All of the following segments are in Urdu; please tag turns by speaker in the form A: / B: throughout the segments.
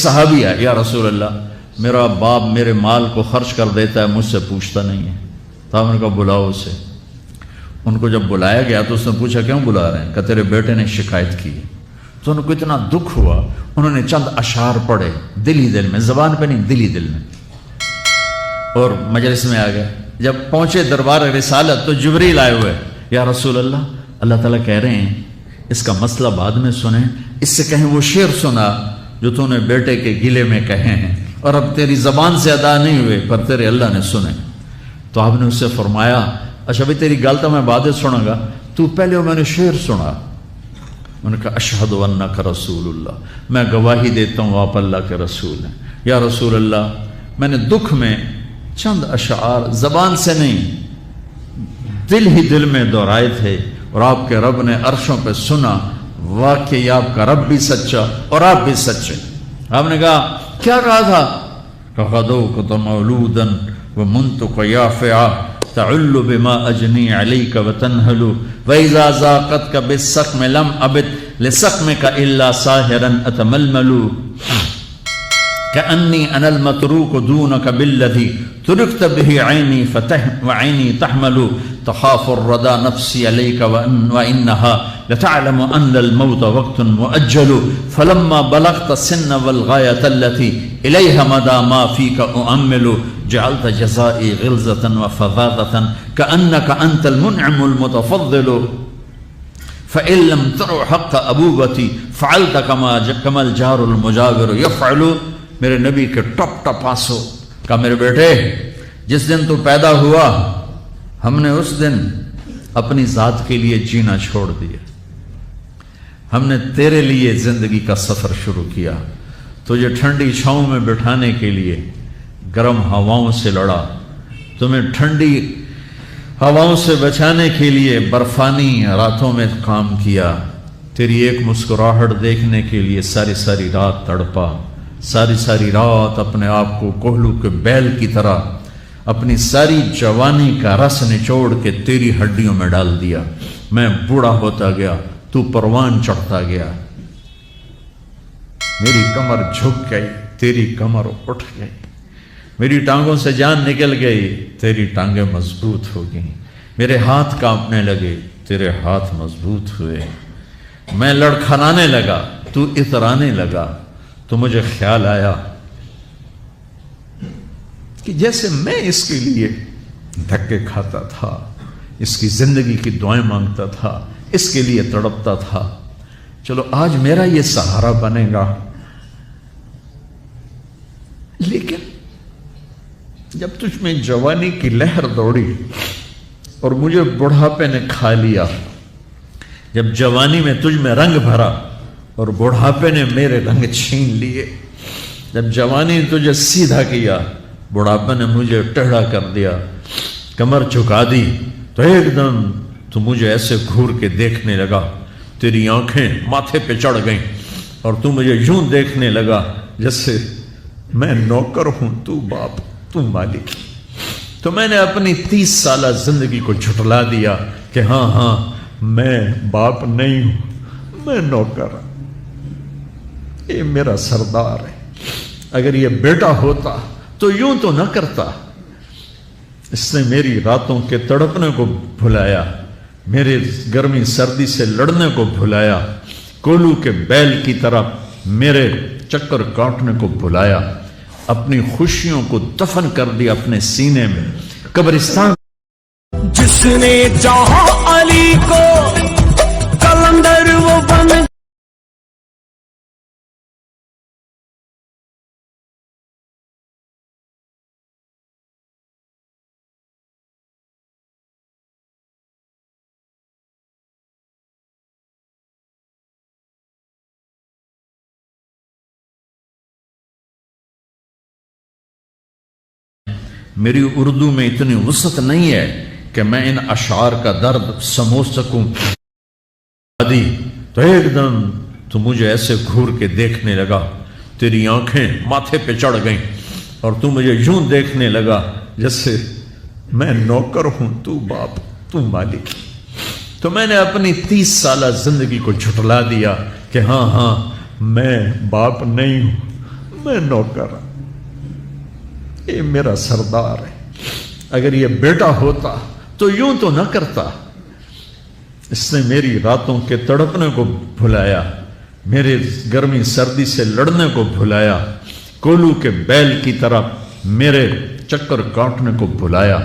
A: صحابی ہے، یا رسول اللہ میرا باپ میرے مال کو خرچ کر دیتا ہے، مجھ سے پوچھتا نہیں ہے۔ تو آپ نے کہا بلاؤ اسے۔ ان کو جب بلایا گیا تو اس نے پوچھا کیوں بلا رہے ہیں؟ کہ تیرے بیٹے نے شکایت کی ہے۔ تو ان کو اتنا دکھ ہوا، انہوں نے چند اشعار پڑھے دل ہی دل میں، زبان پہ نہیں، دل ہی دل میں، اور مجلس میں آ گئے۔ جب پہنچے دربار رسالت تو جبریل آئے ہوئے، یا رسول اللہ اللہ تعالیٰ کہہ رہے ہیں اس کا مسئلہ بعد میں سنیں، اس سے کہیں وہ شعر سنا جو تو نے بیٹے کے گلے میں کہے ہیں، اور اب تیری زبان سے ادا نہیں ہوئے پر تیرے اللہ نے سنے۔ تو آپ نے اس سے فرمایا اچھا بھائی تیری گل تو میں بعد میں سنوں گا، تو پہلے وہ میں نے شعر سنا۔ انہوں نے کہا اشہد انک رسول اللہ، میں گواہی دیتا ہوں آپ اللہ کے رسول ہیں۔ یا رسول اللہ میں نے دکھ میں چند اشعار زبان سے نہیں دل ہی دل میں دہرائے تھے، اور آپ کے رب نے عرشوں پہ سنا، واقعی آپ کا رب بھی سچا اور آپ بھی سچے۔ آپ نے کہا کیا کہا تھا؟ فَغَدَوْكَ مَوْلُودًا وَمُنْتُكَ يَافِعًا تَعُلُّ بِمَا أَجْنِي عَلَيْكَ وَتَنْهَلُ وَإِذَا زَاقَتْكَ بِالسَّقْمِ لَمْ أَبِدْ لِسَقْمِكَ إِلَّا سَاهِرًا أَتَمَلْمَلُ كأني أنا المتروك دونك بالذي تركت به عيني وعيني تحمل تخاف الردى نفسي عليك وإنها لتعلم أن الموت وقت مؤجل فلما بلغت السن والغاية التي إليها مدى ما فيك أؤمل جعلت جزائي غلظة وفظاظة كأنك أنت المنعم المتفضل فإن لم ترع حق أبوبتي فعلت كما الجار المجاور يفعل۔ میرے نبی کے ٹپ ٹپ آنسو۔ کہا میرے بیٹے جس دن تو پیدا ہوا ہم نے اس دن اپنی ذات کے لیے جینا چھوڑ دیا، ہم نے تیرے لیے زندگی کا سفر شروع کیا، تجھے ٹھنڈی چھاؤں میں بٹھانے کے لیے گرم ہواؤں سے لڑا، تمہیں ٹھنڈی ہواؤں سے بچانے کے لیے برفانی راتوں میں کام کیا، تیری ایک مسکراہٹ دیکھنے کے لیے ساری ساری رات تڑپا، ساری ساری رات اپنے آپ کو کوہلو کے بیل کی طرح اپنی ساری جوانی کا رس نچوڑ کے تیری ہڈیوں میں ڈال دیا۔ میں بوڑھا ہوتا گیا، تو پروان چڑھتا گیا، میری کمر جھک گئی، تیری کمر اٹھ گئی، میری ٹانگوں سے جان نکل گئی، تیری ٹانگیں مضبوط ہو گئیں، میرے ہاتھ کانپنے لگے، تیرے ہاتھ مضبوط ہوئے، میں لڑکھڑانے لگا، تو اترانے لگا، تو مجھے خیال آیا کہ جیسے میں اس کے لیے دھکے کھاتا تھا، اس کی زندگی کی دعائیں مانگتا تھا، اس کے لیے تڑپتا تھا، چلو آج میرا یہ سہارا بنے گا۔ لیکن جب تجھ میں جوانی کی لہر دوڑی اور مجھے بڑھاپے نے کھا لیا، جب جوانی میں تجھ میں رنگ بھرا اور بڑھاپے نے میرے رنگ چھین لیے، جب جوانی تجھے سیدھا کیا بڑھاپے نے مجھے ٹیڑھا کر دیا، کمر جھکا دی، تو ایک دم تو مجھے ایسے گھور کے دیکھنے لگا، تیری آنکھیں ماتھے پہ چڑھ گئیں اور تو مجھے یوں دیکھنے لگا جیسے میں نوکر ہوں تو باپ تو مالک۔ تو میں نے اپنی 30 سالہ زندگی کو جھٹلا دیا کہ ہاں میں باپ نہیں ہوں، میں نوکر ہوں، یہ میرا سردار ہے، اگر یہ بیٹا ہوتا تو یوں تو نہ کرتا۔ اس نے میری راتوں کے تڑپنے کو بھلایا، میرے گرمی سردی سے لڑنے کو بھلایا، کولو کے بیل کی طرح میرے چکر کاٹنے کو بھلایا، اپنی خوشیوں کو دفن کر دیا اپنے سینے میں، قبرستان۔
B: جس نے چاہا علی کو کلندر وہ بن
A: میری اردو میں اتنی وسعت نہیں ہے کہ میں ان اشعار کا درد سمجھ سکوں۔ تو ایک دم تو مجھے ایسے گھور کے دیکھنے لگا، تیری آنکھیں ماتھے پہ چڑھ گئیں اور تو مجھے یوں دیکھنے لگا جیسے میں نوکر ہوں تو باپ تو مالک۔ تو میں نے اپنی 30 سالہ زندگی کو جھٹلا دیا کہ ہاں میں باپ نہیں ہوں، میں نوکر ہوں، یہ میرا سردار ہے، اگر یہ بیٹا ہوتا تو یوں تو نہ کرتا۔ اس نے میری راتوں کے تڑپنے کو بھلایا، میرے گرمی سردی سے لڑنے کو بھلایا، کولو کے بیل کی طرح میرے چکر کاٹنے کو بھلایا،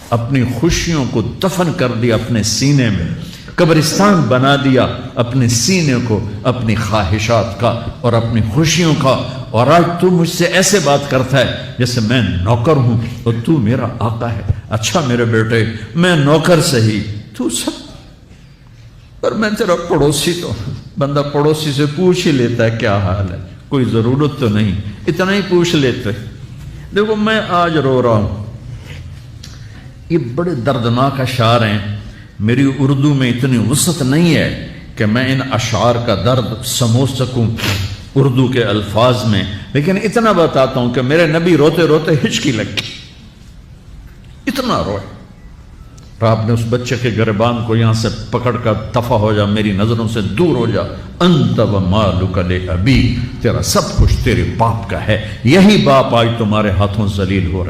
A: اپنی خوشیوں کو دفن کر دیا اپنے سینے میں، قبرستان بنا دیا اپنے سینے کو، اپنی خواہشات کا اور اپنی خوشیوں کا، اور آج تو مجھ سے ایسے بات کرتا ہے جیسے میں نوکر ہوں اور تو میرا آقا ہے۔ اچھا میرے بیٹے، میں نوکر سہی، تو سب، پر میں تیرا پڑوسی، تو بندہ پڑوسی سے پوچھ ہی لیتا ہے کیا حال ہے، کوئی ضرورت تو نہیں، اتنا ہی پوچھ لیتے۔ دیکھو میں آج رو رہا ہوں، یہ بڑے دردناک اشعار ہیں، میری اردو میں اتنی وسعت نہیں ہے کہ میں ان اشعار کا درد سمجھ سکوں اردو کے الفاظ میں، لیکن اتنا بتاتا ہوں کہ میرے نبی روتے روتے ہچکی لگی، اتنا روئے۔ آپ نے اس بچے کے گریبان کو یہاں سے پکڑ کر دفع ہو جا، میری نظروں سے دور ہو جا، انت و مالک لابی، تیرا سب کچھ تیرے باپ کا ہے، یہی باپ آج تمہارے ہاتھوں ذلیل ہو رہے ہیں۔